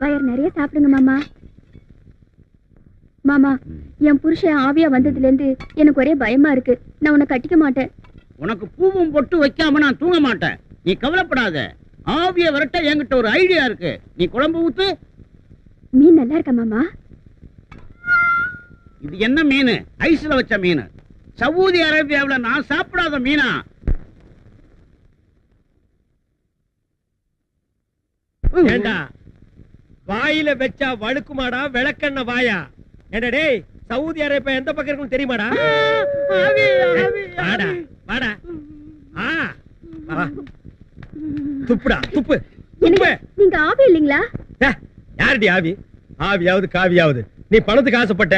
வயிறு நிறைய சாப்பிடுங்க மாமா. மாமா, என் புருஷன் ஆவியா வந்ததுல இருந்து எனக்கு ஒரே பயமா இருக்கு. நான் உன்னை கட்டிக்க மாட்டேன். உனக்கு பூவும் பொட்டு வைக்காம நான் தூங்க மாட்டேன். நீ கவலைப்படாத. ஆவிய விரட்ட என்கிட்ட ஒரு ஐடியா இருக்கு. நீ குழம்பு ஊத்து. மீன் நல்லா இருக்கா மாமா? இது என்ன மீன்? ஐஸ்ல வச்ச மீன். சவுதி அரேபியாவுல நான் சாப்பிடாத மீனா? ஏண்டா வாயில வச்சா வழுக்குமாடா விளக்கண்ண வாயா? ஏண்டா டேய், சவுதி அரேபியா எந்த பக்கம் இருக்குன்னு தெரியுமாடா? வாடா வாடா. துப்புடா துப்பு துப்பு. நீங்க ஆவி இல்லீங்களா? யாருடி ஆவி? ஆவியாவது காவியாவது. நீ பணத்துக்கு ஆசைப்பட்ட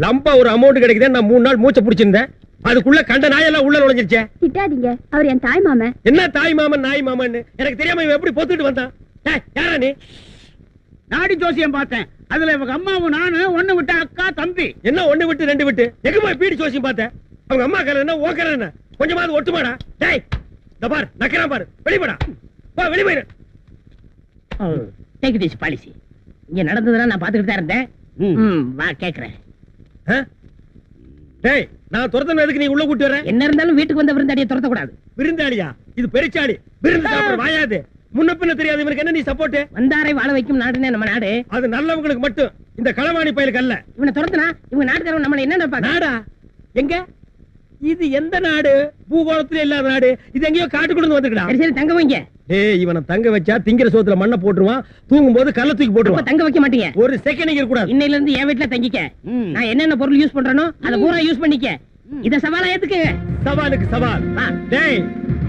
லம்பா ஒரு அமௌண்ட் கிடைக்குது. நான் 3 நாள் மூச்சை பிடிச்சிருந்தேன். அதுக்குள்ள கண்ட நாயெல்லாம் உள்ள நுழைஞ்சிருச்சே. திட்டாதீங்க, அவர் என் தாய் மாமன். என்ன தாய் மாமன் நாய் மாமன்னு எனக்கு தெரியாம இவன் எப்படி பொத்துட்டு வந்தான்? யாரா நீ? நாடி ஜோசியம் பார்த்தேன். அதுல இவங்க அம்மாவும் நானு ஒண்ணு விட்டு அக்கா தம்பி. என்ன ஒண்ணு விட்டு 2 விட்டு? எங்கம்மா பீடி ஜோசியம் பார்த்தேன்? அவங்க அம்மா கல என்ன ஓக்கற என்ன? கொஞ்சமாவது ஒட்டுமாடா? டேய் இந்த பார் நக்கறான் பாரு. வெளியடா. வா வெளிய போயிரு. Take this policy. இங்க நடந்ததெல்லாம் நான் பாத்துக்கிட்டு தான் இருந்தேன். வா கேக்குறேன். டேய் நான் துரத்தன எதுக்கு நீ உள்ள கூட்டி வர? என்ன இருந்தாலும் வீட்டுக்கு வந்த விருந்தாடியை துரத்த கூடாது. விருந்தாடியா? இது பெருச்சாடி. விருந்து சாப்பிட வாயாது. முன்ன பின்ன தெரியாது இவனுக்கு என்ன நீ சப்போர்ட்? வந்தாரை வாழ வைக்கும் நாடுனே நம்ம நாடு. அது நல்லவங்களுக்கு மட்டும். இந்த களவாணி பயலுக்கு அல்ல. இவனை துரத்துனா இவங்க நாட்டுக்காரங்க நம்மள என்ன நினைப்பாங்க? நாடா? எங்க? இது எந்த நாடு? பூகோளத்துல இல்லாத நாடு. இது எங்கயோ காட்டுக்குள்ள வந்துக்கடா. சரி சரி தங்க வைங்க. டேய் இவனை தங்க வச்சா திங்கிற சோத்துல மண்ணை போட்டுருவான். தூங்கும் போது கல்ல தூக்கி போட்டுருவான். தங்க வைக்க மாட்டீங்க. ஒரு செகண்ட் இருக்க கூடாது. இன்னையில இருந்து என் வீட்டுல தங்கிக்க. நான் என்னென்ன பொருள் யூஸ் பண்றேனோ அத பூரா யூஸ் பண்ணிக்க. இத சவாலா ஏத்துக்க. சவாலுக்கு சவால். டேய்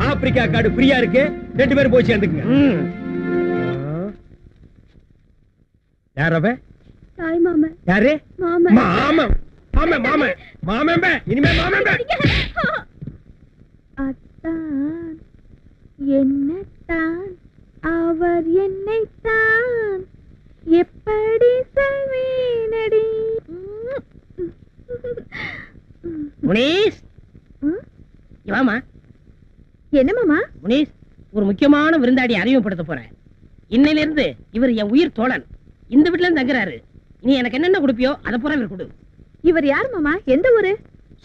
ஆப்பிரிக்கா காடு ஃப்ரீயா இருக்கு. 2 பேரும் போய் சேர்ந்துக்குங்க. யார் அவ? தாய் மாமன். யாரு? மாமன். மாமன். மாமன் மாமன் மாமன். இனிமே மாமன். அத்தான் என்னத்தான் அவர் என்னைத்தான் எப்படி சொல்வேனடி. முனீஸ் வாமா. என்ன மாமா? முனீஸ் ஒரு முக்கியமான விருந்தாடி அறிமுகப்படுத்த போறேன். இன்னையில இருந்து இவர் என் உயிர் தோழன். இந்த வீட்டுல இருந்து தங்குறாரு. நீ எனக்கு என்னென்ன கொடுப்பியோ அதை பூரா இவர் கொடு. இவர் யார் மாமா? எந்த ஊரு?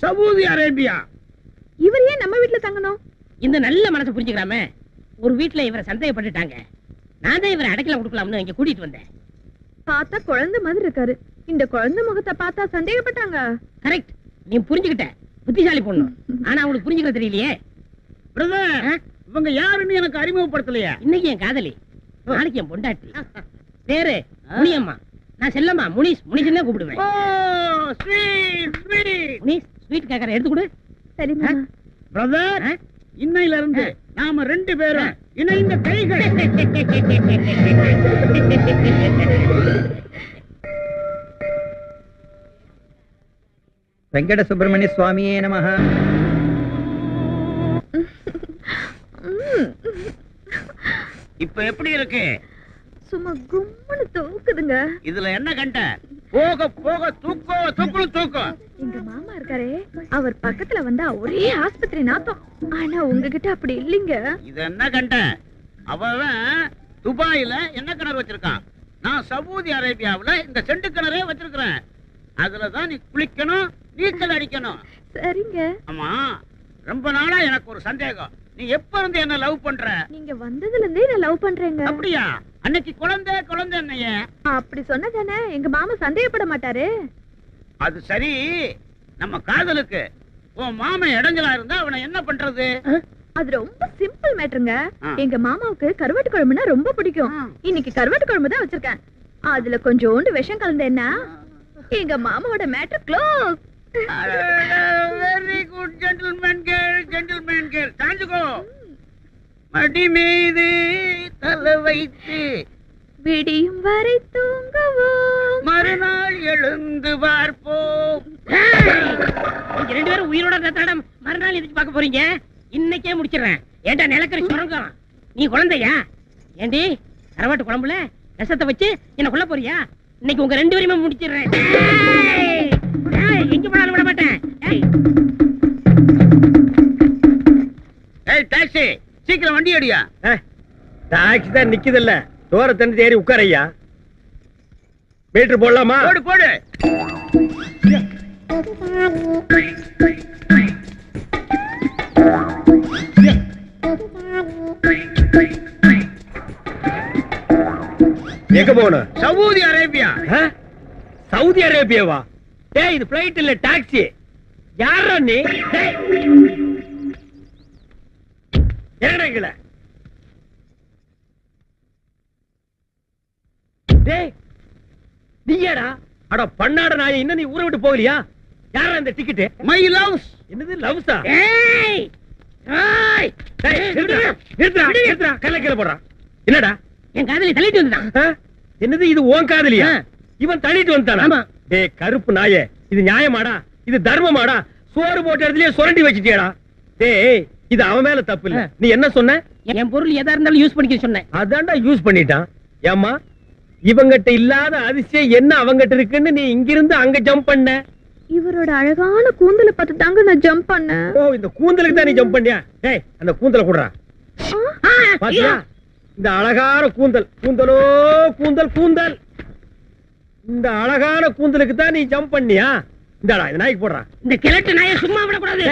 Saudi Arabia. இவர் ஏன் நம்ம வீட்டுல தங்கணும்? இந்த நல்ல மனசை புரிஞ்சுக்கிறாம ஒரு வீட்டுல இவரை சந்தேகப்பட்டுட்டாங்க. நான் தான் இவரை அடைக்கல கொடுக்கலாம்னு இங்க கூட்டிட்டு வந்தேன். பார்த்தா குழந்தை மாதிரி இருக்காரு. இந்த குழந்தை முகத்தை பார்த்தா சந்தேகப்பட்டாங்க. கரெக்ட். நீ புரிஞ்சுக்கிட்ட. புத்திசாலி பொண்ணு. ஆனா அவங்களுக்கு புரிஞ்சுக்கிற தெரியலையே. பிரதர் இவங்க யாருன்னு எனக்கு அறிமுகப்படுத்தலையா? இன்னைக்கு என் காதலி, நாளைக்கு என் பொண்டாட்டி. பேரு முனியம்மா. நான் செல்லம்மா. முனிஸ் முனிஸ்னே கூப்பிடுவேன். முனிஸ் ஸ்வீட் கேக்கற எடுத்து கொடு. சரி மாமா. பிரதர் இன்னையில இருந்து நாம 2 பேரும் இணைந்த கைகள். வெங்கட சுப்பிரமணிய சுவாமியே நமஹ. இப்ப எப்படி இருக்கு? சும்மா கும்முன்னு தூக்குதுங்க. இதுல என்ன கண்ட? போக போக தூக்கோ தூக்குன்னு தூக்கோ. எங்க மாமா இருக்காரே, அவர் பக்கத்துல வந்தா ஒரே ஆஸ்பத்திரி நாத்தம். ஆனா உங்ககிட்ட அப்படி இல்லைங்க. இது என்ன கண்ட? அவன் துபாயில என்ன கிணறு வச்சிருக்கான். நான் சவுதி அரேபியாவுல இந்த செண்டு கிணறே வச்சிருக்கிறேன். அதுலதான் நீ குளிக்கணும், நீச்சல் அடிக்கணும். சரிங்க. ஆமா, ரொம்ப நாளா எனக்கு ஒரு சந்தேகம். நீ எப்ப இருந்து என்ன லவ் பண்ற? நீங்க வந்ததுல இருந்தே நான் லவ் பண்றேங்க. அப்படியா? அன்னைக்கு குழந்தை குழந்தை என்னைய அப்படி சொன்னதானே எங்க மாமா சந்தேகப்பட மாட்டாரு. அது சரி, நம்ம காதலுக்கு உன் மாமன் இடைஞ்சலா இருந்தா அவனை என்ன பண்றது? அது ரொம்ப சிம்பிள் மேட்டருங்க. எங்க மாமாவுக்கு கருவாட்டு குழம்புனா ரொம்ப பிடிக்கும். இன்னைக்கு கருவாட்டு குழம்பு தான் வச்சிருக்கேன். அதுல கொஞ்சோண்டு விஷம் கலந்தேன்னா எங்க மாமாவோட matter close. Very good gentleman girl, gentleman girl. தாஞ்சுகோ. மடி மீது தலை வைத்து விடியும் வரை தூங்குவோம், மறுநாள் எழுந்து பார்ப்போம். நீங்க 2 பேரும் உயிரோட தடம் மறுநாள் எதிர்த்து பார்க்க போறீங்க. இன்னைக்கே முடிச்சிடறேன். ஏண்டா நிலக்கரி சுரங்கம், நீ குழந்தையா? ஏண்டி கருவாட்டு குழம்புல ரசத்தை வச்சு என்ன கொல்ல போறியா? இன்னைக்கு உங்க 2 பேரையுமே முடிச்சிடுறேன். எங்க போனாலும் விட மாட்டேன். ஏய் டாக்ஸி, சீக்கிரம் வண்டி அடியா. டாக்ஸி தான் நிக்குது இல்ல, தோர தண்ணி ஏறி உட்காரையா. மீட்டர் போடலாமா? போடு போடு. எங்க போகணும்? Saudi Arabia. சவுதி அரேபியாவா? டேய் இது பிளைட் இல்ல டாக்ஸி. யாரா நீ? ஏறங்கல. டேய் நீயடா? அட பண்ணாட நாயே, இன்னும் நீ ஊரை விட்டு போகலையா? யாரா இந்த டிக்கெட்? My loves. என்னது லவ்ஸா? ஏய் ஏய் டேய் நிறுத்துடா கல்லக்கல போடுறா. என்னடா? என் காதலி தள்ளிட்டு வந்துட்டான். என்னது இது உன் காதலியா? இவன் தள்ளிட்டு வந்தானா? ஆமா. டேய் கருப்பு நாயே, இது நியாயமாடா? இது தர்மமாடா? சோறு போட்ட இடத்துலயே சுரண்டி வச்சிட்டியாடா? டேய் இது அவன் மேல தப்பு இல்ல. நீ என்ன சொன்ன? என் பொருள் எதா இருந்தாலும் யூஸ் பண்ணிக்க சொன்னேன். அதான்டா யூஸ் பண்ணிட்டான். ஏம்மா இவங்கிட்ட இல்லாத அதிசயம் என்ன அவங்கிட்ட இருக்குன்னு நீ இங்கிருந்து அங்க ஜம்ப் பண்ண? இவரோட அழகான கூந்தலை பார்த்து தாங்க நான் ஜம்ப் பண்ணேன். ஓ இந்த கூந்தலுக்கு தான் நீ ஜம்ப் பண்ணியா? டேய் அந்த கூந்தலை குடுறா. பாத்தியா இந்த அழகான கூந்தல்? கூந்தலோ கூந்தல் கூந்தல். இந்த அழகான கூந்தலுக்கு தான் நீ ஜம்ப் பண்ணியா? இந்தாடா இந்த நாய்க்கு போடுறா. இந்த கிழட்டு நாயை சும்மா விடக்கூடாது.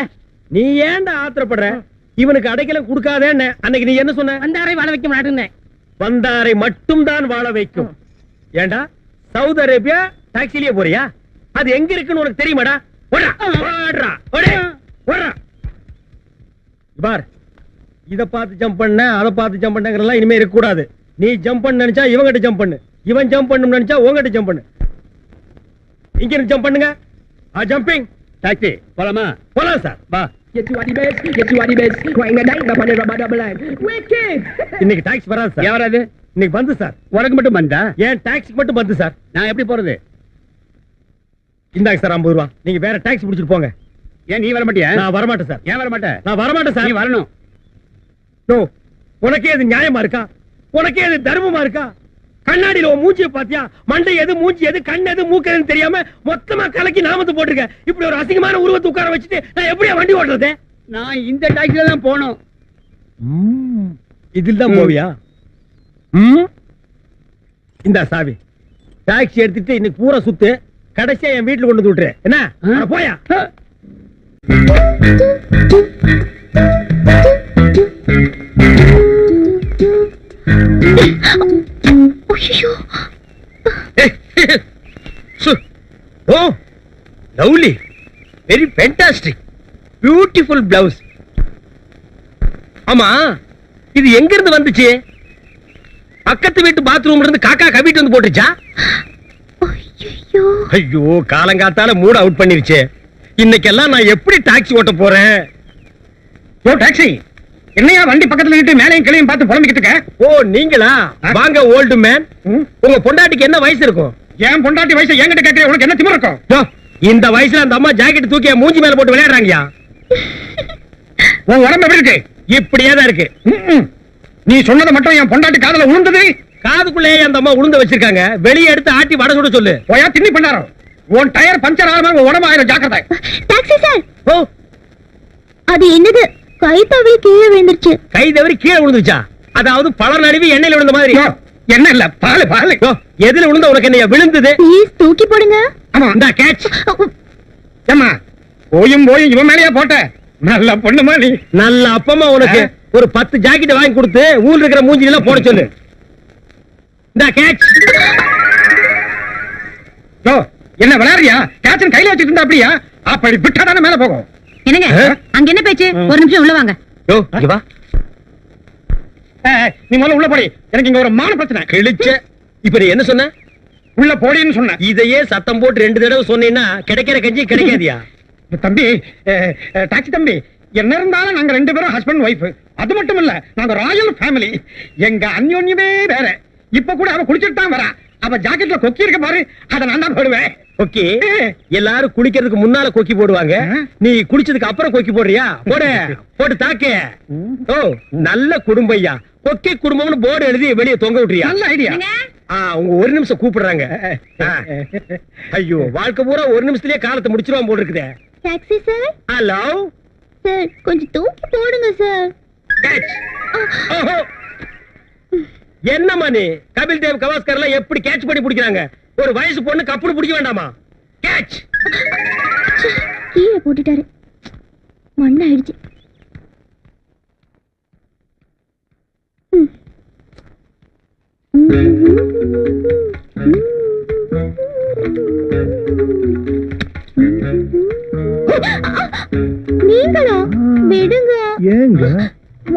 நீ ஏன்டா ஆத்திரப்படுற? இவனுக்கு அடைக்கலம் கொடுக்காதேன்னு அன்னைக்கு நீ என்ன சொன்ன? வந்தாரை வாழ வைக்க மாட்டேன்னு. வந்தாரை மட்டும் தான் வாழ வைக்கும். ஏண்டா சவுதி அரேபியா டாக்ஸிலேயே போறியா? அது எங்க இருக்குன்னு உனக்கு தெரியுமாடா? ஓடா ஓடுறா ஓடே ஓடுறா. பார் இத பார்த்து ஜம்ப் பண்ண அத பார்த்து ஜம்ப் பண்ணங்கறலாம் இனிமே இருக்க கூடாது. நீ ஜம்ப் பண்ண நினைச்சா இவங்கிட்ட ஜம்ப் பண்ணு, இவன் ஜம்ப் பண்ணனும் நினைச்சா உங்ககிட்ட ஜம்ப் பண்ணு. இங்க இருந்து ஜம்ப் பண்ணுங்க. ஜம்பிங் டாக்ஸி போலாமா? போலாம் சார். வா. இன்னைக்கு டாக்ஸி வராது சார். ஏன் வராது? இன்னைக்கு வந்து சார். உனக்கு மட்டும் வந்தா? ஏன் டாக்ஸிக்கு மட்டும் வந்து சார். நான் எப்படி போறது? இந்தாங்க சார் 50 ரூபாய். நீங்க வேற டாக்ஸி பிடிச்சிட்டு போங்க. ஏன் நீ வர மாட்டியா? நான் வர மாட்டேன் சார். ஏன் வர மாட்டேன்? நான் வர மாட்டேன் சார். நீ வரணும். நோ உனக்கே அது நியாயமா இருக்கா? உனக்கே அது தர்மமா இருக்கா? கண்ணாடியில உன் மூஞ்சியை பாத்தியா? மண்டை எது மூஞ்சி எது கண் எது மூக்கு எதுன்னு தெரியாம மொத்தமா கலக்கி நாமத்தை போட்டுருக்க. இப்படி ஒரு அசிங்கமான உருவத்தை உட்கார வச்சுட்டு நான் எப்படியா வண்டி ஓட்டுறது? நான் இந்த டாக்ஸில தான் போகணும். இதில் தான் போவியா? இந்த சாவி டாக்ஸி எடுத்துட்டு இன்னைக்கு பூரா சுத்து, கடைசியா என் வீட்டுல கொண்டு வந்து விட்டுரு. என்ன அட போயா? ஓ lovely, very fantastic, beautiful blouse. ஆமா இது எங்க இருந்து வந்துச்சு? பக்கத்து வீட்டு பாத்ரூம்ல இருந்து காக்கா கவிட்டு வந்து போட்டுச்சா? ஐயோ காலங்காத்தால மூட் அவுட் பண்ணிருச்சு. இன்னைக்கெல்லாம் நான் எப்படி டாக்ஸி ஓட்ட போறேன்? ஓ டாக்ஸி, என்னையா வண்டி பக்கத்துல நிட்டு மேலையும் கிளையும் பார்த்து புலம்பிக்கிட்டு இருக்க? ஓ நீங்களா? வாங்க ஓல்டு மேன். உங்க பொண்டாட்டிக்கு என்ன வயசு இருக்கும்? ஏன் பொண்டாட்டி வயசு என்கிட்ட கேட்கற? உனக்கு என்ன திமிரு இருக்கும்? யோ, இந்த வயசுல அந்த அம்மா ஜாக்கெட் தூக்கி என் மூஞ்சி மேல போட்டு விளையாடுறாங்கயா. உன் உடம்பு எப்படி இருக்கு? இப்படியே தான் இருக்கு. நீ சொன்னதை மட்டும் என் பொண்டாட்டி காதுல உளுந்தது. காதுக்குள்ளேயே அந்த அம்மா உளுந்த வச்சிருக்காங்க. வெளியே எடுத்து ஆட்டி வடை சுட சொல்லு. போயா திண்ணி பண்ணாரோ. உன் டயர் பஞ்சர் ஆகாம உன் உடம்பு ஆயிரம் ஜாக்கிரதை. Taxi sir. ஓ அது என்னது? கை தவறி கீழே விழுந்துருச்சு. கை தவறி கீழே விழுந்துச்சா? அதாவது பழ நழுவி எண்ணெயில விழுந்த மாதிரி. என்ன இல்ல பாலு பாலு. எதுல விழுந்த உனக்கு என்ன விழுந்தது? ப்ளீஸ் தூக்கி போடுங்க. ஆமா இந்த கேட்ச். ஏமா போயும் இவன் மேலேயே போட்ட? நல்ல பொண்ணுமா நீ. நல்ல அப்பமா உனக்கு ஒரு 10 ஜாக்கெட் வாங்கி கொடுத்து ஊர்ல இருக்கிற மூஞ்சி எல்லாம் போட சொல்லு. இந்த கேட்ச். என்ன விளையாடுறியா? கேட்சன் கையில வச்சுட்டு இருந்தா அப்படியா? அப்படி விட்டாதானே மேல போகும். என்னங்க அங்க என்ன பேச்சு? ஒரு நிமிஷம் உள்ள வாங்க. யோ இங்க வா. நீ முதல்ல உள்ள போடி. எனக்கு இங்க ஒரு மான பிரச்சனை. கிழிச்ச. இப்ப நீ என்ன சொன்ன? உள்ள போடின்னு சொன்ன. இதையே சத்தம் போட்டு 2 தடவை சொன்னீங்கன்னா கிடைக்கிற கஞ்சி கிடைக்காதியா? தம்பி, டாக்ஸி தம்பி, என்ன இருந்தாலும் நாங்க 2 பேரும் ஹஸ்பண்ட் ஒய்ஃப். அது மட்டும் இல்ல, நாங்க ராயல் ஃபேமிலி. எங்க அந்யோன்யமே வேற. இப்ப கூட அவ குளிச்சிட்டு தான் வரா. அவ ஜாக்கெட்ல கொக்கி இருக்க பாரு, அத நான் தான் போடுவேன். கொக்கி எல்லாரும் குளிக்கிறதுக்கு முன்னால கொக்கி போடுவாங்க. நீ குளிச்சதுக்கு அப்புறம் கொக்கி போடுறியா? போடு, போட்டு தாக்கு. ஓ நல்ல குடும்பையா. கொக்கி குடும்பம்னு போர்டு எழுதி வெளியே தொங்க விட்டுறியா? நல்ல ஐடியா. உங்க ஒரு நிமிஷம் கூப்பிடுறாங்க. ஐயோ வாழ்க்கை பூரா ஒரு நிமிஷத்துலயே காலத்தை முடிச்சிருவான் போல் இருக்குதே. Taxi sir. ஹலோ சார் கொஞ்சம் தூக்கி போடுங்க சார். என்னமா நீ? கபில் தேவ் கவாஸ்கர் எல்லாம் எப்படி கேட்ச் பண்ணி பிடிக்கிறாங்க? ஒரு வயசு பொண்ணு கப்புனு பிடிக்க வேண்டாமா? கேட்ச். கீழே போட்டுட்டாரு, மண்ணாயிடுச்சு. நீங்களா? விடுங்க. ஏங்க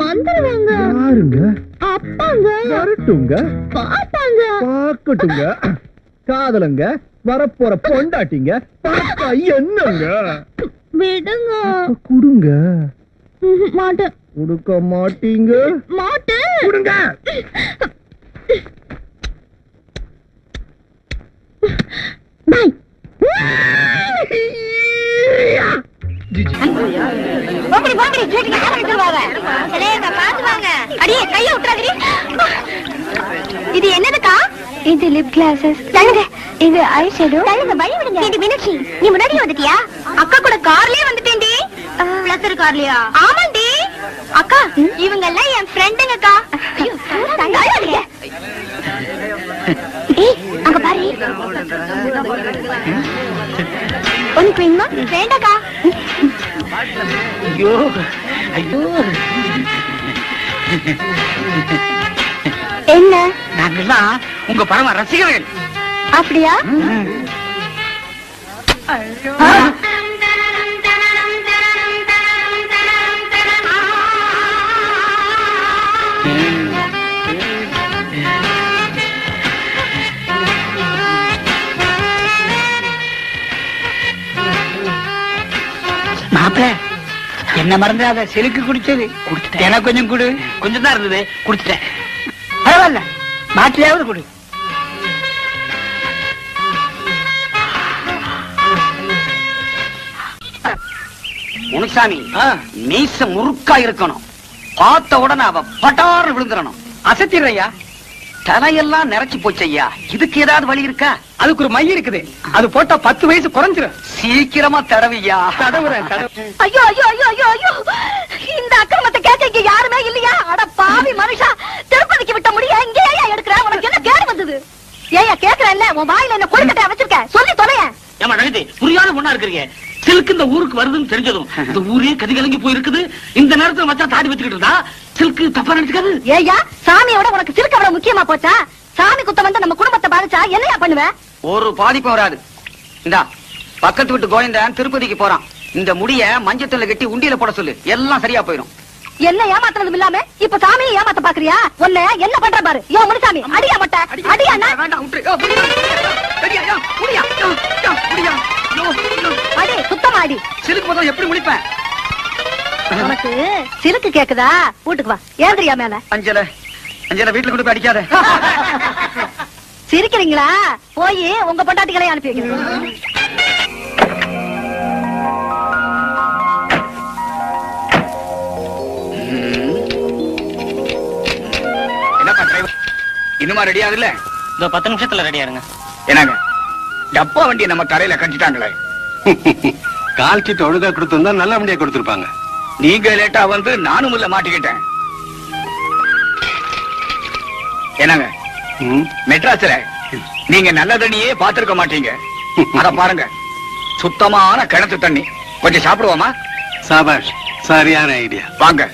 வந்துருவாங்க. யாருங்க? அப்பாங்க. வரட்டுங்க, பாப்பாங்க. பார்க்கட்டுங்க. காதலங்க, வரப்போற பொண்டாட்டிங்க, பார்த்தா என்னங்க? விடுங்க. குடுங்க. மாட்டேன். கொடுக்க மாட்டீங்க? மாட்டேன். குடுங்க. பாய். இது என்னதுக்கா? இது லிப் கிளாஸஸ். தள்ளுங்க. இது ஐ ஷேடோ. தள்ளுங்க, வழி விடுங்க. இது மீனாட்சி, நீ முன்னாடியே வந்துட்டியா? அக்கா கூட கார்லயே வந்துட்டேன்டி. பிளஸர் கார்லயா? ஆமாண்டி. அக்கா, இவங்க எல்லாம் என் ஃப்ரெண்டுங்கக்கா. ஐயோ, தள்ளாதீங்க. ஏய், அங்க பாரு. உனக்கு வேணுமா? வேண்டாக்கா. ஐயோ ஐயோ, என்ன? நாங்கெல்லாம் உங்க பரம ரசிகர்கள். அப்படியா? மாப்பிள்ள, என்ன மறந்துடாத. செலுக்கு குடிச்சது எனக்கு கொஞ்சம் கொடு. கொஞ்சம் தான் இருந்தது, குடிச்சிட்டேன். பரவாயில்ல, பாட்டிலாவது கொடு. முனுசாமி, மீச முறுக்கா இருக்கணும். பார்த்த உடனே அவ பட்டாறு விழுந்துடணும். அசத்திடுறையா, தலையெல்லாம் நிறைச்சு போச்சு ஐயா. இதுக்கு ஏதாவது வழி இருக்கா? அதுக்கு ஒரு மை இருக்குது, அது போட்டா 10 வயசு குறைஞ்சிரும். சீக்கிரமா தடவியா. தடவுறேன். ஐயோ ஐயோ ஐயோ ஐயோ ஐயோ, இந்த அக்கிரமத்தை கேட்க இங்க யாருமே இல்லையா? அட பாவி மனுஷா, திருப்பதிக்கு விட்ட முடிய இங்கே ஏன் எடுக்கிற? உனக்கு என்ன கேடு வந்தது? ஏயா கேக்குறேன்ல, உன் வாயில என்ன கொழுக்கட்டையா வச்சிருக்க? சொல்லி தொலைய. ஏமா நகதி, புரியாத பொண்ணா இருக்கிறீங்க. சில்க் இந்த ஊருக்கு வருதுன்னு தெரிஞ்சதும் இந்த ஊரே கதிகலங்கி போயிருக்குது. இந்த நேரத்துல மச்சான் தாடி வச்சுக்கிட்டு இருந்தா சில்க் தப்பா நினைச்சுக்காது. ஏயா, சாமியோட உனக்கு சிறுக்க அவ்வளவு முக்கியமா போச்சா? சாமி குத்தம் வந்து நம்ம குடும்பத்தை பாதிச்சா என்னையா பண்ணுவ? ஒரு பாதிப்பும் வராது. இந்தா, பக்கத்து வீட்டு கோவிந்தன் திருப்பதிக்கு போறான். இந்த முடிய மஞ்சத்துல கட்டி உண்டியில போட சொல்லு, எல்லாம் சரியா போயிடும். என்ன ஏமாத்துறதும் இல்லாம இப்ப சாமியை ஏமாத்த பாக்குறியா? உன்னை என்ன பண்ற பாரு. யோ முனுசாமி, அடியா மட்ட அடியா. வேண்டாம், விட்டுரு. முடியா, முடியா. அடி சுத்தமா அடி. சிலுக்கு போதும் எப்படி முடிப்பேன்? உனக்கு சிறுக்கு கேக்குதா? வீட்டுக்கு வா, ஏந்திரியா மேல. அஞ்சல அஞ்சல, வீட்டுல கொண்டு போய் அடிக்காத. சிரிக்கிறீங்களா? போய் உங்க பொண்டாட்டிகளை அனுப்பி வைக்கிறேன். என்னப்பா டிரைவர், இன்னுமா ரெடி ஆகல? இதோ 10 நிமிஷத்துல ரெடியா இருங்க. என்னங்க, டப்பா வண்டியை நம்ம தரையில கஞ்சிட்டாங்களே. கால் சீட்டு ஒழுங்கா கொடுத்திருந்தா நல்ல வண்டியா கொடுத்திருப்பாங்க. நீங்க லேட்டா வந்து நானும் உள்ள மாட்டிக்கிட்டேன். என்னங்க, மெட்ராஸ்ல நீங்க நல்ல தண்ணியே பாத்திருக்க மாட்டீங்க. அத பாருங்க, சுத்தமான கிணத்து தண்ணி. கொஞ்சம் சாப்பிடுவோமா? சாபாஷ், சரியான ஐடியா. வாங்க.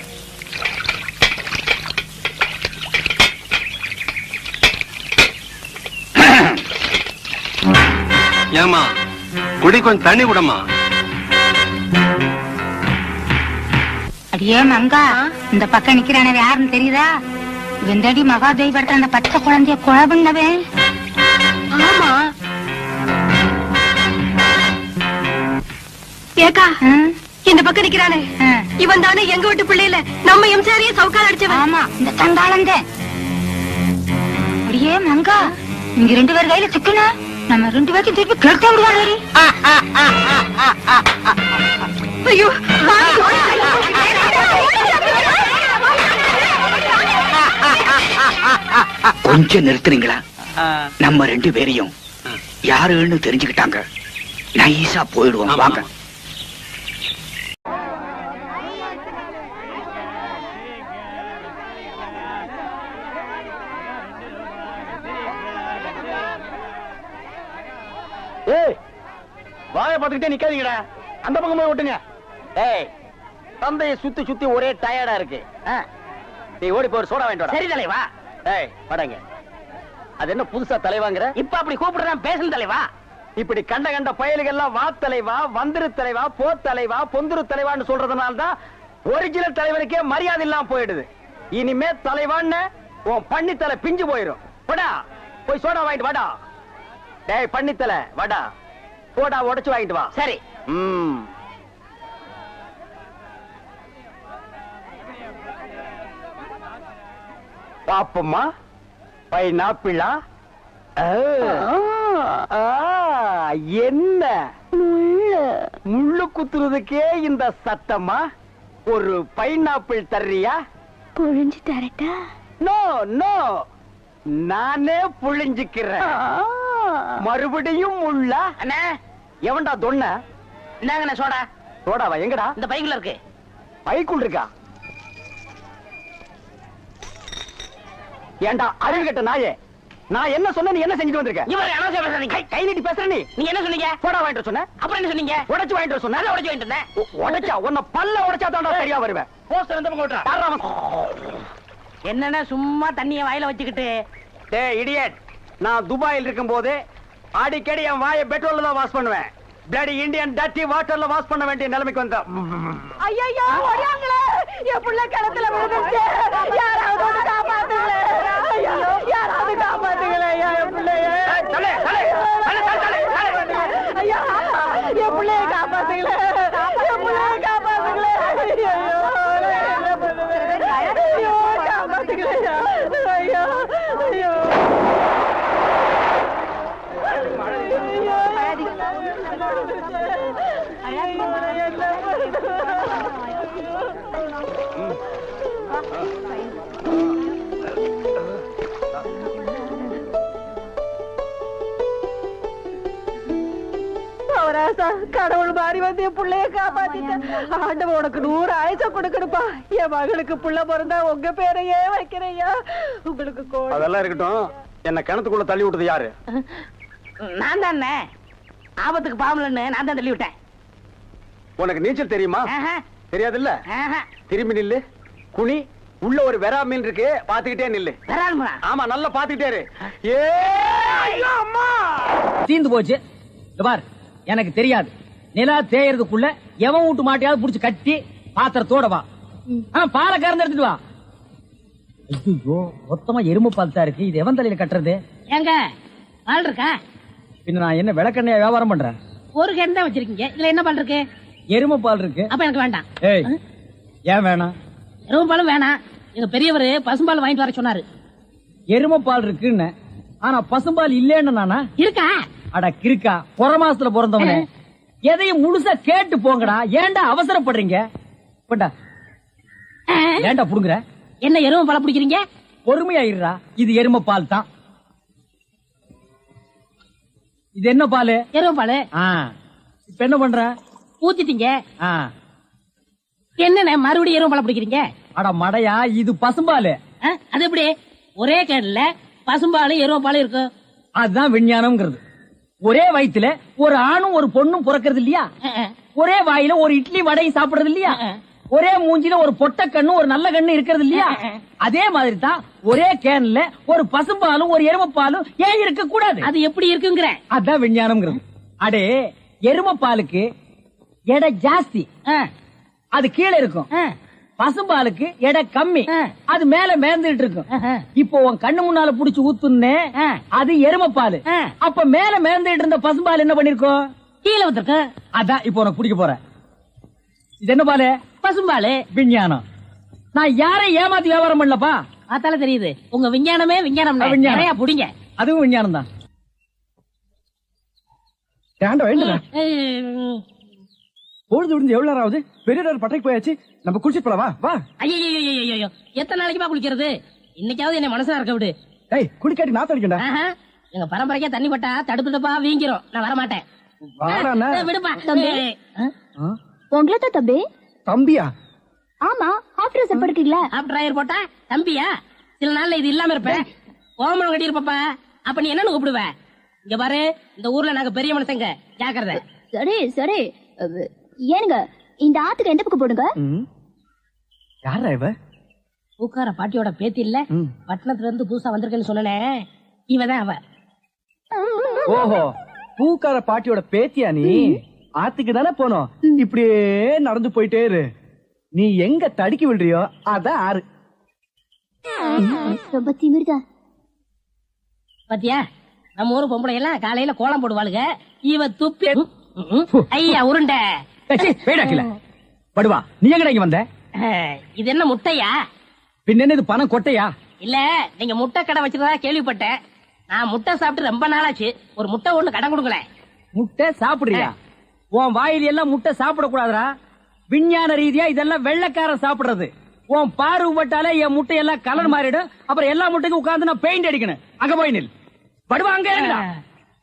ஏமா, குடி கொஞ்சம் தண்ணி விடமா. அடியே மங்கா, இந்த பக்கம் நிக்கிறானவே யாருன்னு தெரியுதா? வெந்தடி மகாதேவி படுத்த அந்த பச்சை குழந்தைய கொலை பண்ணவே. ஆமா ஏக்கா, இந்த பக்கம் நிக்கிறானே இவன் தானே எங்க வீட்டு பிள்ளையில நம்ம எம்சாரியே சவுக்கால் அடிச்சவன். ஆமா, இந்த தண்டாளந்தே. அடியே மங்கா, இங்க 2 பேர் கையில சிக்கன நம்ம 2 பேருக்கு திருப்பி கேட்க விடுவாரு. ஐயோ, கொஞ்சம் நிறுத்துறீங்களா? நம்ம 2 பேரையும் யாருன்னு தெரிஞ்சுக்கிட்டாங்க. நைஸா போயிடுவோம். வாங்க. ஏய் வாயை பார்த்துக்கிட்டே நிக்காதீங்கடா, அந்த பக்கம் போய் ஓட்டுங்க. ஏய் தந்தையை சுத்தி சுத்தி ஒரே டயர்டா இருக்கு. நீ ஓடி போய் சோடா வாங்கிட்டு வா. சரி தலைவா. ஏய் படங்க, அது என்ன புதுசா தலைவாங்கிற? இப்ப அப்படி கூப்பிடுறேன், பேசணும் தலைவா. இப்படி கண்ட கண்ட பயலுகள் எல்லாம் வா தலைவா, வந்திரு தலைவா, போ தலைவா, பொந்துரு தலைவான்னு சொல்றதுனால தான் ஒரிஜினல் தலைவனுக்கே மரியாதை இல்லாம போயிடுது. இனிமே தலைவான்னு உன் பண்ணித்தலை பிஞ்சு போயிரும். போடா போய் சோடா வாங்கிட்டு வாடா. டேய் பண்ணித்தலை வாடா, சோடா உடைச்சு வாங்கிட்டு வா. சரி. பாப்பம்மா பைனாப்பிளா? என்ன முள்ளு குத்துறதுக்கே இந்த சத்தமா? ஒரு பைனாப்பிள் தர்றியா? புழிஞ்சு தரட்டா? நோ நோ, நானே புழிஞ்சுக்கிறேன். மறுபடியும் முள்ள? அண்ணே எவன்டா தொன்ன? இந்தாங்கண்ணே சோடா. சோடாவா? எங்கடா? இந்த பைக்குள்ள இருக்கு. பைக்குள் இருக்கா? ஏண்டா அறிவு கட்ட நாயே, நான் என்ன சொன்ன, நீ என்ன செஞ்சுட்டு வந்திருக்க? இவரை அனாவசியம் பேசுறீங்க. கை நீட்டி பேசுற நீ. நீ என்ன சொன்னீங்க? சோடா வாங்கிட்டு சொன்ன. அப்புறம் என்ன சொன்னீங்க? உடைச்சு வாங்கிட்டு சொன்ன. உடைச்சு வாங்கிட்டு இருந்தேன். உடைச்சா உன்னை பல்ல உடைச்சா தான் சரியா வருவேன். போஸ்டர் எந்த பக்கம் ஓட்டுறா? என்னன்னா சும்மா தண்ணிய வாயில வச்சுக்கிட்டு. டேய் இடியட், நான் துபாயில் இருக்கும் போது அடிக்கடி என் வாயை பெட்ரோல்ல தான் வாஷ் பண்ணுவேன். பிளடி இந்தியன் டர்ட்டி வாட்டர்ல வாஷ் பண்ண வேண்டிய நிலைமைக்கு வந்தா. ஐயோ ஓடியாங்களே, என் புள்ள கிணத்துல விழுந்துச்சு. யாராவது வந்து காப்பாத்துங்களே. ஐயோ யாராவது காப்பாத்துங்களே. என் பிள்ளைய ஐயா, என் பிள்ளைய காப்பாத்துங்களே. என் பிள்ளைய காப்பாத்துங்களே. ஐயோ காப்பாத்துங்களே. ஐயோ ஐயோ கடவுள் மாறி வந்து என் பிள்ளைய காப்பாத்திட்டேன். ஆண்டவன் உனக்கு 100 ஆயுசம் கொடுக்கணுப்பா. என் மகளுக்கு புள்ள பிறந்தா உங்க பேரையே வைக்கிறையா. உங்களுக்கு அதெல்லாம் இருக்கட்டும், என்ன கிணத்துக்குள்ள தள்ளி விட்டது யாரு? நான் தானே. ஆபத்துக்கு பாவலன்னு நான் தான் தள்ளி விட்டேன். உனக்கு நீச்சல் தெரியுமா? தெரியாது இல்ல. திரும்பி நில்லு, குனி. உள்ள ஒரு வெரா மீன் இருக்கு, பாத்துக்கிட்டே நில்லு. ஆமா நல்லா பாத்துக்கிட்டே இரு. தீந்து போச்சு. பார், எனக்கு தெரியாது. நிலா தேயறதுக்குள்ள எவன் வீட்டு மாட்டியாவது புடிச்சு கட்டி பாத்திரத்தோட வா. பாலை கறந்து எடுத்துட்டு வா. ஐயோ மொத்தமா எறும்பு பால் தான் இருக்கு. இது எவன் தலையில கட்டுறது? ஏங்க பால் இருக்கா? பின்ன நான் என்ன விளக்கெண்ணையா வியாபாரம் பண்றேன்? ஒரு கேன் தான் வச்சிருக்கீங்க, இதுல என்ன பால் இருக்கு? எருமை பால் இருக்கு. அப்ப எனக்கு வேண்டாம். ஏய் ஏன் வேணாம்? எருமை பாலும் வேணாம். எங்க பெரியவர் பசும்பால் வாங்கிட்டு வர சொன்னாரு. எருமை பால் இருக்குன்னு, ஆனா பசும்பால் இல்லேன்னு நானா? இருக்கா? அட கிறுக்கா, புற மாசத்துல பிறந்தவனே, எதையும் முழுசா கேட்டு போங்கடா. ஏன்டா அவசரப்படுறீங்க? போண்டா ஏன்டா புடுங்குற? என்ன எருமை பால் பிடிக்கிறீங்க? பொறுமையாயிருடா. இது எருமை பால் தான். இது என்ன பால்? எருமை பால். இப்ப என்ன பண்ற? ஊத்திட்டீங்க. என்ன மறுபடியும் எருமை பால் பிடிக்கிறீங்க? அட மடையா, இது பசும்பால். அது எப்படி ஒரே கேன்ல பசும்பால் எருமை பால் இருக்கு? அதுதான் விஞ்ஞானம்ங்கிறது. ஒரே வயித்துல ஒரு ஆணும் ஒரு பொண்ணும் பிறக்கிறது இல்லையா? ஒரே வாயில ஒரு இட்லி வடையும் சாப்பிடுறது இல்லையா? ஒரே மூஞ்சில ஒரு பொட்ட கண்ணு ஒரு நல்ல கண்ணு இருக்கிறது இல்லையா? அதே மாதிரி தான் ஒரே கேன்ல ஒரு பசும்பாலும் ஒரு எருமைப்பாலும் ஏன் இருக்க கூடாது? அது எப்படி இருக்குங்கிற? அதான் விஞ்ஞானம்ங்கிறது. அடே, எருமைப்பாலுக்கு எடை ஜாஸ்தி, அது கீழே இருக்கும். பசும்பாலுக்கு எடை கம்மி, அது மேல மேந்துட்டு இருக்கும். இப்போ உன் கண்ணு முன்னால புடிச்சு ஊத்துனே, அது எருமைப்பால். அப்ப மேல மேந்துட்டு இருந்த பசும்பால் என்ன பண்ணிருக்கோம்? கீழே ஊத்துருக்கு. அதான் இப்போ உனக்கு குடிக்க போற. இது என்ன பாலு? பசும்பால். விஞ்ஞானம். நான் யாரையும் ஏமாத்தி வியாபாரம் பண்ணலப்பா. அதால தெரியுது உங்க விஞ்ஞானமே விஞ்ஞானம். நிறைய புடிங்க. அதுவும் விஞ்ஞானம் தான். பொழுது விடுந்து எவ்வளவு நேரம் ஆகுது? பெரிய பட்டைக்கு போயாச்சு. நம்ம குளிச்சிட்டு போலாம். வா வா. ஐயோ எத்தனை நாளைக்குமா குளிக்கிறது? இன்னைக்காவது என்ன மனசா இருக்க விடு. ஏய், குளிக்காட்டி நான் தடிக்கண்டா. எங்க பரம்பரைக்கா தண்ணி பட்டா தடுப்பு தப்பா வீங்கிரும். நான் வர மாட்டேன். விடுப்பா. உங்களை தான் தம்பி. தம்பியா? ஆமா, ஹாஃப் ட்ரெஸ் படுக்கீங்களா? ஹாஃப் டிரைவர் போட்டா தம்பியா? சில நாள்ல இது இல்லாம இருப்பேன். ஓமனம் கட்டி இருப்பா. அப்ப நீ என்னன்னு கூப்பிடுவ? இங்க பாரு, இந்த ஊர்ல நாங்க பெரிய மனுஷங்க, ஜாக்கிரதை. சரி சரி. ஏனுங்க இந்த ஆத்துக்கு எந்த பக்கம் போடுங்க? யாரா இவ? பூக்கார பாட்டியோட பேத்தி இல்ல, பட்டணத்துல இருந்து புதுசா வந்திருக்கேன்னு சொன்னனே, இவதான் அவ. ஓஹோ, பூக்கார பாட்டியோட பேத்தியா நீ? ஆத்துக்கு தானே போனோம். இப்படியே நடந்து போயிட்டே இரு. நீ எங்க தடுக்கி விடுறியோ அதான் ஆறு. ரொம்ப திமிர்தா. பாத்தியா, நம்ம ஊரு பொம்பளை எல்லாம் காலையில கோலம் போடுவாளுங்க, இவ துப்பி ஐயா உருண்டை. படுவா, நீ எங்கடா இங்க வந்த? இது என்ன முட்டையா? பின்ன என்ன இது பணம் கொட்டையா? இல்ல, நீங்க முட்டை கடை வச்சிருந்தா கேள்விப்பட்டேன். நான் முட்டை சாப்பிட்டு ரொம்ப நாளாச்சு, ஒரு முட்டை ஒண்ணு கடன் கொடுங்களேன். முட்டை சாப்பிடுறியா? உன் வாயில எல்லாம் முட்டை சாப்பிட கூடாதுடா. விஞ்ஞான ரீதியா இதெல்லாம் வெள்ளைக்காரன் சாப்பிடுறது. உன் பார்வை பட்டாலே என் முட்டை எல்லாம் கலர் மாறிடும். அப்புறம் எல்லா முட்டைக்கும் உட்கார்ந்து நான் பெயிண்ட் அடிக்கணும். அங்க போய் நில். படுவா, அங்க இருடா.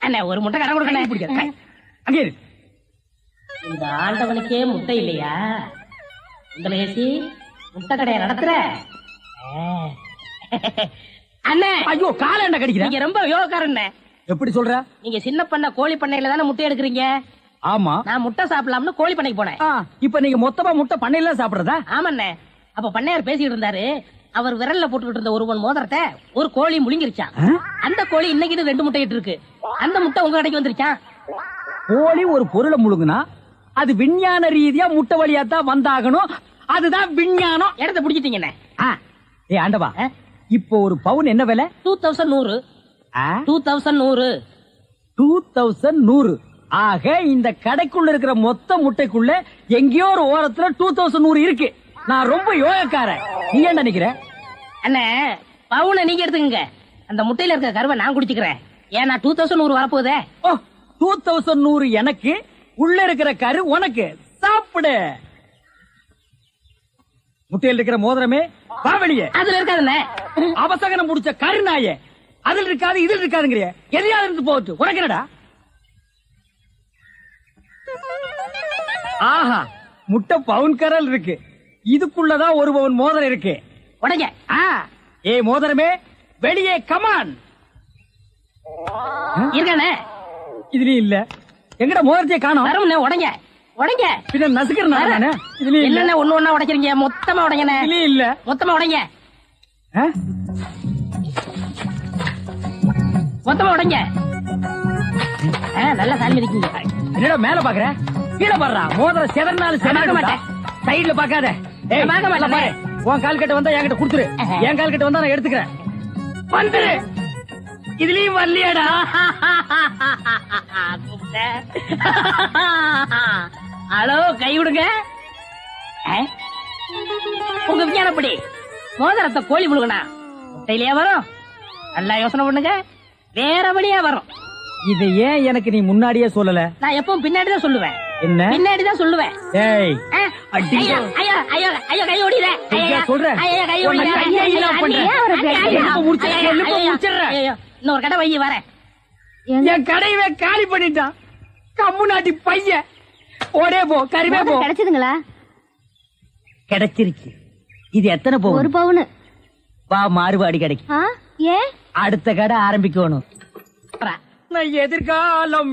அண்ணே, ஒரு முட்டை கடன் கொடுக்கணும். அங்க இரு. இந்த ஆண்டவனுக்கே முட்டை இல்லையா? இந்த பேசி முட்டை கடையை நடத்துற அண்ணே. ஐயோ, கால என்ன கடிக்கிற? நீங்க ரொம்ப யோகக்காரண்ணே. எப்படி சொல்ற? நீங்க சின்ன பண்ண கோழி பண்ணையில தானே முட்டை எடுக்கிறீங்க? ஆமா. நான் முட்டை சாப்பிடலாம்னு கோழி பண்ணைக்கு போனேன். இப்ப நீங்க மொத்தமா முட்டை பண்ணையில சாப்பிடுறதா? ஆமாண்ணே. அப்ப பண்ணையார் பேசிட்டு இருந்தாரு. அவர் விரல்ல போட்டுக்கிட்டு இருந்த ஒருவன் மோதிரத்தை ஒரு கோழி முழுங்கிருச்சான். அந்த கோழி இன்னைக்கு 2 முட்டை இட்டு இருக்கு. அந்த முட்டை உங்க கடைக்கு வந்துருச்சான். கோழி ஒரு பொருளை முழுங்குனா அது விஞ்ஞான ரீதியா முட்டை வழியா தான் வந்தாகணும். அதுதான் விஞ்ஞானம். இடத்த பிடிச்சிட்டீங்கண்ணே. ஏ ஆண்டவா, இப்போ ஒரு பவுன் என்ன விலை? 2100. 2100. 2100. ஆக இந்த கடைக்குள்ள இருக்கிற மொத்த முட்டைக்குள்ள எங்கேயோ ஒரு ஓரத்துல 2100 இருக்கு. நான் ரொம்ப யோகக்காரன். நீ என்ன நினைக்கிற? அண்ணே, பவுனை நீங்க எடுத்துக்கங்க, அந்த முட்டையில இருக்க கருவை நான் குடிச்சுக்கிறேன். ஏன்னா 2100 வரப்போதே. 2100 எனக்கு, உள்ள இருக்கிற கரு உனக்கு. சாப்பிடு. முட்டையில் இருக்கிற மோதிரமே வா வெளியே. அதுல இருக்காதுண்ணே. அவசகனம் முடிச்ச கருநாயே, அதுல இருக்காது இதுல இருக்காதுங்கிறிய. எதையாவது இருந்து போட்டு உனக்கு என்னடா? ஆஹா, முட்டை பவுன் கரல் இருக்கு. இதுக்குள்ளதான் ஒரு பவுன் மோதிரம் இருக்கு. உடைங்க. ஏ மோதிரமே வெளியே, கமான். இருக்கானே? இதுலயும் இல்ல. எங்கட மோதிரத்தையே காணோம். வரும்ண்ணே, உடைங்க உடைங்க. பின்ன நசுக்கிறேன். இதுலயும் இல்ல. இல்ல, ஒண்ணு ஒண்ணா உடைக்கிறீங்க. மொத்தமா உடைங்கண்ணே. இதுலயும் இல்ல. மொத்தமா உடைங்க. மொத்தமா உடைங்க. நல்லா சாமி இருக்கீங்க. என்னடா மேல பாக்குற? கீழே பாடுறா. மோதிரம் செதறினாலும் செதற மாட்டேன். சைடுல பாக்காத. உன் கால் கட்ட வந்தா என்கிட்ட குடுத்துரு. என் கால் கட்ட வந்தா நான் எடுத்துக்கிறேன். வந்துரு. இதுலயும் வரலையாடா? ஹலோ, கை விடுங்க. உங்க விஞ்ஞானப்படி மோதிரத்தை கோழி முழுகனா முட்டையிலேயே வரும். நல்லா யோசனை பண்ணுங்க, வேற வழியா வரும். இதை ஏன் எனக்கு நீ முன்னாடியே சொல்லல? நான் எப்பவும் பின்னாடிதான் சொல்லுவேன். என்ன? பின்னாடிதான் சொல்லுவேன். ஏய், ஐயோ ஐயோ ஐயோ ஐயோ, கை ஓடிற. சொல்றேன். இன்னொரு கடை வை வரேன். என் கடையவே காலி பண்ணிட்டான். கம்முனாட்டி பையன். ஓடே போ, கறிவே போ. கிடைச்சதுங்களா? கிடைச்சிருச்சு. இது எத்தனை பவுன்? 1 பவுன். வா, மாறுபாடி கிடைக்கும். ஏன்? அடுத்த கடை ஆரம்பிக்கணும். நான் எதிர்காலம்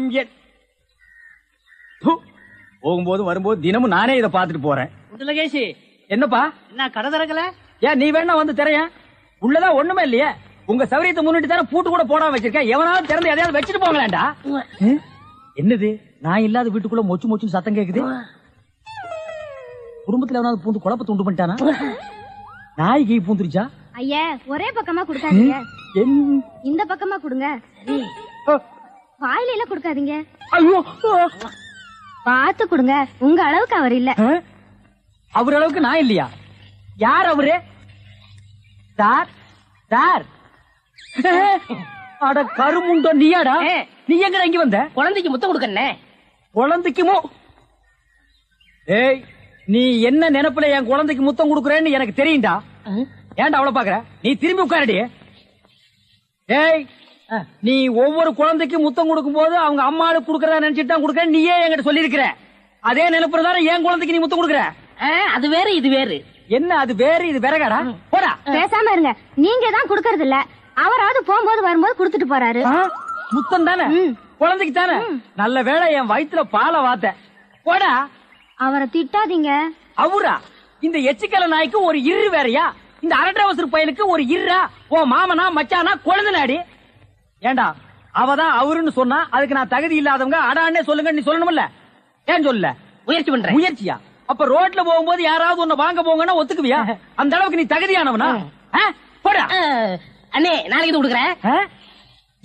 போகும்போது வரும்போது தினமும் நானே இதை பாத்துட்டு போறேன். லகேஷ், என்னப்பா? என்ன கடை திறக்கல? ஏன் நீ வேணா வந்து திரையன். உள்ளதான் ஒண்ணுமே இல்லையே. உங்க சௌரியத்தை முன்னிட்டு தானே பூட்டு கூட போடாம வச்சிருக்கேன். எவனாவது திறந்து எதையாவது வச்சுட்டு போங்களேன்டா. என்னது, நான் இல்லாத வீட்டுக்குள்ள மொச்சு மொச்சு சத்தம் கேக்குது. குடும்பத்துல எவனாவது பூந்து குழப்பத்தை உண்டு பண்ணிட்டானா? நாய்க்கு பூந்துருச்சா? ஐயா, ஒரே பக்கமா கொடுக்காதீங்க. இந்த பக்கமா கொடுங்க. வாயில எல்லாம் கொடுக்காதீங்க. ஐயோ, பார்த்து கொடுங்க. உங்க அளவுக்கு அவர் இல்ல. அவர் அளவுக்கு நான் இல்லையா? யார் அவரு? Sir, sir. அட கருமுண்டோ, நீயாடா? நீ எங்க இங்க வந்த? குழந்தைக்கு முத்தம் கொடுக்கண்ணே. குழந்தைக்குமோ? ஏய், நீ என்ன நினைப்புல என் குழந்தைக்கு முத்தம் கொடுக்கறேன்னு எனக்கு தெரியும்டா. ஏன்டா அவ்வளவு பாக்குற? நீ திரும்பி உட்காரடி. ஏய், நீ ஒவ்வொரு குழந்தைக்கும் முத்தம் கொடுக்கும் போது அவங்க அம்மாளுக்கு கொடுக்கறதா நினைச்சிட்டு தான் கொடுக்கற. நீயே என்கிட்ட சொல்லி இருக்கிற. அதே நினைப்புறதான என் குழந்தைக்கு நீ முத்தம் கொடுக்கற. அது வேற இது வேறு. என்ன அது வேறு இது வேறகாடா? போடா. பேசாம இருங்க. நீங்க தான் கொடுக்கறது இல்ல. அவராவது போகும்போது வரும்போது கொடுத்துட்டு போறாரு. முத்தம் தானே குழந்தைக்கு தானே நல்ல வேளை என் வயித்துல பாலை வாத்த போடா. அவரை திட்டாதீங்க. அவரா? இந்த எச்சிக்கல நாய்க்கு ஒரு இரு வேறையா? இந்த அரட்டவசர் பையனுக்கு ஒரு இருரா? ஓ மாமனா மச்சானா குழந்தைனாடி. ஏண்டா அவதான் அவருன்னு சொன்னா அதுக்கு நான் தகுதி இல்லாதவங்க அடான்னே சொல்லுங்க நீ சொல்லணும்ல? ஏன் சொல்ல? முயற்சி பண்றேன். முயற்சியா? அப்ப ரோட்ல போகும்போது யாராவது உன்னை வாங்க போங்கன்னா ஒத்துக்குவியா? அந்த அளவுக்கு நீ தகுதியானவனா? போடா. அண்ணே நாளைக்கு வந்து கொடுக்குறேன்.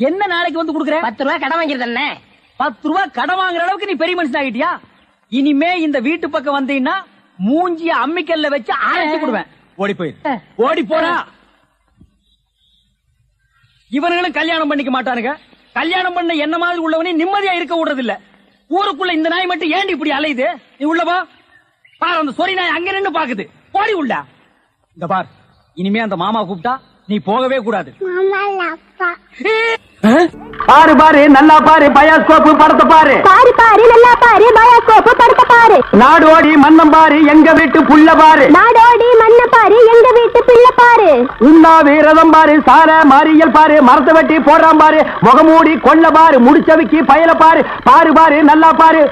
என்ன நாளைக்கு வந்து கொடுக்குறேன்? 10 ரூபாய் கடன் வாங்கிருந்த அண்ணே. 10 ரூபாய் கடன் வாங்குற அளவுக்கு நீ பெரிய மனுஷன் ஆகிட்டியா? இனிமே இந்த வீட்டு பக்கம் வந்தீங்கன்னா மூஞ்சிய அம்மிக்கல்ல வச்சு அரைச்சு கொடுவேன். ஓடி போயிரு. ஓடி போடா. இவனுங்களும் கல்யாணம் பண்ணிக்க மாட்டானுங்க. கல்யாணம் பண்ண என்ன மாதிரி உள்ளவனே நிம்மதியா இருக்க விடுறது இல்ல. ஊருக்குள்ள இந்த நாய் மட்டும் ஏண்டி இப்படி அலையுது? நீ உள்ளவா பாரு. அந்த சொறி நாய் அங்க நின்னு பாக்குது. ஓடி உள்ள. இந்த பார், இனிமே அந்த மாமா கூப்பிட்டா நீ போகவே கூடாது. பாரு பாரு நல்லா பாரு பயாஸ்கோப் படத்தை பாரு. பாரு பாரு நல்லா பாரு பயாஸ்கோப் படத்தை பாரு. நாடோடி மன்னம் பாரு எங்க வீட்டு புள்ள பாரு. நாடோடி மண்ண பாரு எங்க வீட்டு பிள்ளை பாரு. உண்ணாவி ரதம் பாரு சார மாரியல் பாரு மரத்தை வெட்டி போடுறான் பாரு முகமூடி கொள்ள பாரு முடிச்சவிக்கு பயல பாரு. பாரு பாரு நல்லா பாரு.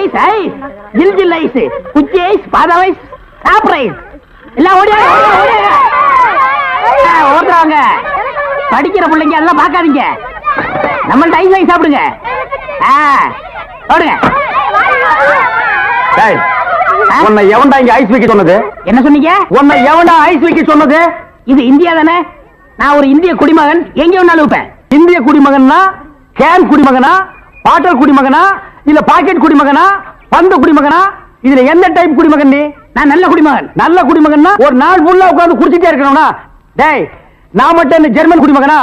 ஐஸ் ஐஸ் ஜில் ஜில் ஐஸ் குச்சி ஐஸ் பாதாம் ஐஸ் சாப்ரைஸ் எல்லாம் ஓடுறாங்க. படிக்கிற பிள்ளைங்க அதெல்லாம் பாக்காதீங்க. நம்மள்ட்ட ஐஸ் வாங்கி சாப்பிடுங்க. ஓடுங்க. உன்னை எவன்டா இங்க ஐஸ் வைக்க சொன்னது? என்ன சொன்னீங்க? உன்னை எவன்டா ஐஸ் வைக்க சொன்னது? இது இந்தியா தானே? நான் ஒரு இந்திய குடிமகன். எங்க வேணாலும் வைப்பேன். இந்திய குடிமகன்னா கேன் குடிமகனா பாட்டல் குடிமகனா இல்ல பாக்கெட் குடிமகனா பந்து குடிமகனா? இதுல எந்த டைப் குடிமகன் நீ? நான் நல்ல குடிமகன். நல்ல குடிமகன்னா ஒரு நாள் ஃபுல்லா உட்கார்ந்து குடிச்சிட்டே இருக்கணும்னா? டேய் நான் மட்டும் இந்த ஜெர்மன் குடிமகனா?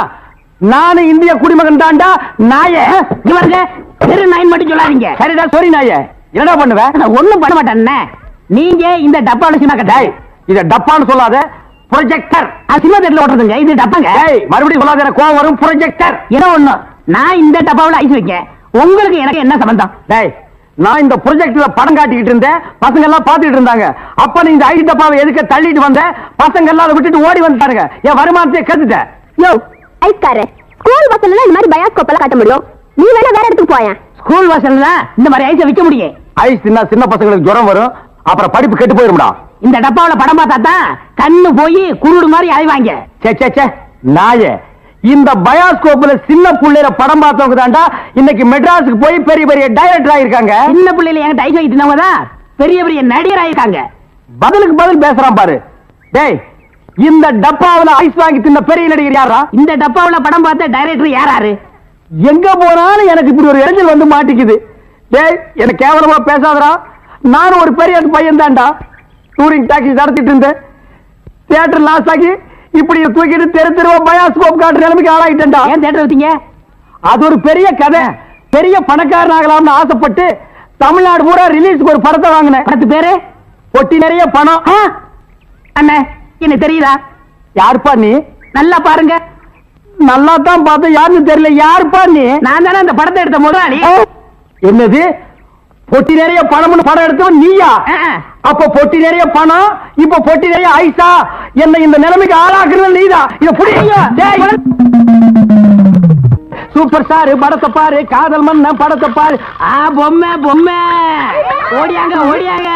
நானும் இந்திய குடிமகன் தான்டா. நாயே இவருங்க தெரு நாயின் மட்டும் சொல்லாதீங்க. சரிடா சாரி நாயே. என்னடா பண்ணுவேன்? நான் ஒண்ணும் பண்ண மாட்டேன். நீங்க இந்த டப்பால சினிமா கட்டாய். இத டப்பான்னு சொல்லாத ப்ரொஜெக்டர். சினிமா தேட்டர்ல ஓட்டுறதுங்க. இது டப்பாங்க. மறுபடியும் சொல்லாத எனக்கு கோவம் வரும். ப்ரொஜெக்டர் ஏதோ ஒண்ணு. நான் இந்த டப்பாவுல ஐஸ் வைக்க உங்களுக்கு எனக்கு என்ன சம்பந்தம்? டேய் நான் இந்த ப்ரொஜெக்ட்ல படம் காட்டிக்கிட்டு இருந்தேன். பசங்க எல்லாம் பாத்துக்கிட்டு இருந்தாங்க. அப்ப நீ இந்த ஐஸ் டப்பாவை எதுக்கு தள்ளிட்டு வந்த? பசங்க எல்லாம் அதை விட்டுட்டு ஓடி வந்துட்டாருங்க. என் வருமானத்தை கத்துட்ட. யோ ஐஸ்காரே ஸ்கூல் பஸ்ல இந்த மாதிரி பயாஸ்கோப் எல்லாம் காட்ட முடியும். நீ வேணா வேற இடத்துக்கு போயா. ஸ்கூல் பஸ்ல இந்த மாதிரி ஐஸ் விக்க முடியும். ஐஸ் தின்னா சின்ன பசங்களுக்கு ஜுரம் வரும். அப்புறம் படிப்பு கெட்டு போயிரும்டா. இந்த டப்பாவுல படம் பார்த்தா தான் கண்ணு போய் குருடு மாதிரி அலைவாங்க. சே சே சே நாயே. இந்த பயாஸ்கோப்ல சின்ன புள்ளையில படம் பார்த்தவங்க தான்டா இன்னைக்கு மெட்ராஸுக்கு போய் பெரிய பெரிய டைரக்டர் ஆயிருக்காங்க. சின்ன பிள்ளையில என்கிட்ட ஐஸ் வைக்கிறவங்க தான் பெரிய பெரிய நடிகர் ஆயிருக்காங்க. பதிலுக்கு பதில் பேசுறான் பாரு. டேய் இந்த டப்பாவுல ஐஸ் வாங்கி தின்ன பெரிய நடிகர் யாரா? இந்த டப்பாவுல படம் பார்த்த டைரக்டர் யாராரு? எங்க போனாலும் எனக்கு இப்படி ஒரு இடைஞ்சல் வந்து மாட்டிக்குது. டேய் எனக்கு கேவலமா பேசாதடா. நானும் ஒரு பெரிய பையன் தான்டா. டூரிங் டாக்ஸி நடத்திட்டு இருந்தேன். தியேட்டர் லாஸ் ஆகி இப்படி தூக்கிட்டு தெரு தெருவா பயாஸ்கோப் காட்டுற நிலைமைக்கு ஆளாயிட்டேன்டா. ஏன் தியேட்டர் வச்சீங்க? அது ஒரு பெரிய கதை. பெரிய பணக்காரன் ஆகலாம்னு ஆசைப்பட்டு தமிழ்நாடு பூரா ரிலீஸ்க்கு ஒரு படத்தை வாங்கினேன். படத்து பேரு பொட்டி நிறைய பணம். அண்ணே என்ன தெரியுதா? யாருப்பா நீ? நல்லா பாருங்க. நல்லா தான் பார்த்தா யாருன்னு தெரியல. யாருப்பா நீ? நான் தானே அந்த படத்தை எடுத்த முதலாளி. என்னது பொட்டி நிறைய பணம்னு படம் எடுத்தவன் நீயா? அப்ப பொட்டி நிறைய பணம் இப்ப பொட்டி நிறைய ஐசா? என்ன இந்த நிலைமைக்கு ஆளாக்குறது நீதான். இத புடிங்க. சூப்பர் ஸ்டார் படத்தை பாரு. காதல் மன்ன படத்தை பாரு. பொம்மை பொம்மை ஓடியாங்க ஓடியாங்க.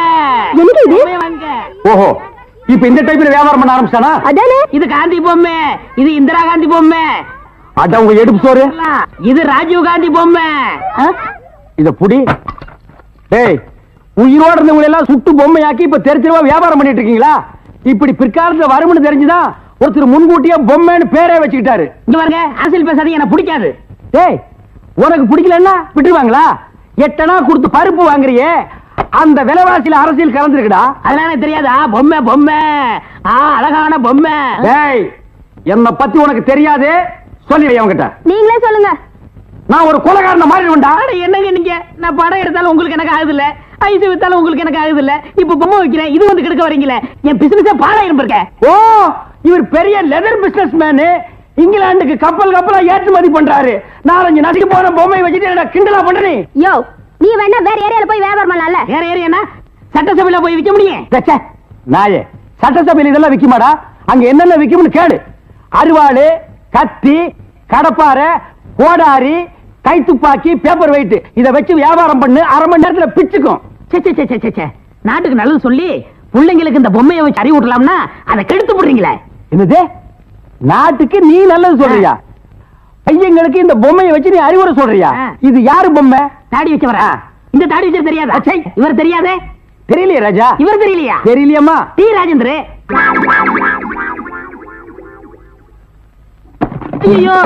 ஓஹோ இப்ப இந்த டைப்ல வியாபாரம் பண்ண ஆரம்பிச்சானா? அதானே இது காந்தி பொம்மை. இது இந்திரா காந்தி பொம்மை. அட உங்க எடுப்பு சோறு. இது ராஜீவ் காந்தி பொம்மை. இத புடி. டேய் உயிரோட இருந்தவங்க எல்லாம் சுட்டு பொம்மையாக்கி இப்ப தெரு தெருவா வியாபாரம் பண்ணிட்டு இருக்கீங்களா? இப்படி பிற்காலத்துல வரும்னு தெரிஞ்சுதான் ஒருத்தர் முன்கூட்டியே பொம்மைன்னு பேரே வச்சுக்கிட்டாரு. இங்க பாருங்க அரசியல் பேசாதீங்க எனக்கு பிடிக்காது. டேய் உனக்கு பிடிக்கலன்னா விட்டுருவாங்களா? 8 அணா கொடுத்து பருப்பு வாங்குறியே அந்த விலைவாசியில அரசியல் கலந்துருக்குடா. அதனால தெரியாதா? பொம்மை பொம்மை அழகான பொம்மை. டேய் என்ன பத்தி உனக்கு தெரியாது. சொல்லி அவங்கிட்ட. நீங்களே சொல்லுங்க. நான் ஒரு கொலைகாரன மாறிடுவேன்டா. என்னங்க நீங்க? நான் படம் எடுத்தாலும் உங்களுக்கு எனக்கு ஆகுது இல்ல, ஐஸ் வித்தாலும் உங்களுக்கு எனக்கு ஆகுது இல்ல, இப்ப பொம்மை வைக்கிறேன் இது வந்து கெடுக்க வரீங்களே. என் பிசினஸே பாழாயிரம் இருக்க. ஓ இவர் பெரிய லெதர் பிசினஸ் மேனு. இங்கிலாந்துக்கு கப்பல் கப்பலா ஏற்றுமதி பண்றாரு. 4-5 நாட்டுக்கு போன பொம்மை வச்சுட்டு கிண்டலா பண்ற நீ? யோ நீ வேணா வேற ஏரியால போய் வியாபாரம் பண்ணலாம்ல. வேற ஏரியானா சட்டசபையில போய் விற்க முடியும். நாயே சட்டசபையில இதெல்லாம் விக்குமாடா? அங்க என்னென்ன விக்கும்னு கேளு. அருவாளு கத்தி, கடப்பாரை, கோடாரி, கைத்துப்பாக்கி, பேப்பர் வெயிட் இத வச்சு வியாபாரம் பண்ணு, அரை மணி நேரத்துல பிச்சுக்கும். நாட்டுக்கு நல்லது சொல்லி பிள்ளைங்களுக்கு இந்த பொம்மையை வச்சு அறிவுட்டலாம்னா அதை கெடுத்து போடுறீங்களே. என்னது? நாட்டுக்கு நீ நல்லது சொல்றியா? பையங்களுக்கு இந்த பொம்மையை வச்சு நீ அறிவுரை சொல்றியா? இது யாரு பொம்மை? தாடி வச்சவரா? இந்த தாடி வச்சது தெரியாதா? இவர் தெரியாதே? தெரியலையே ராஜா. இவர் தெரியலையா? தெரியலையம்மா. டி ராஜேந்திர. ஐயோ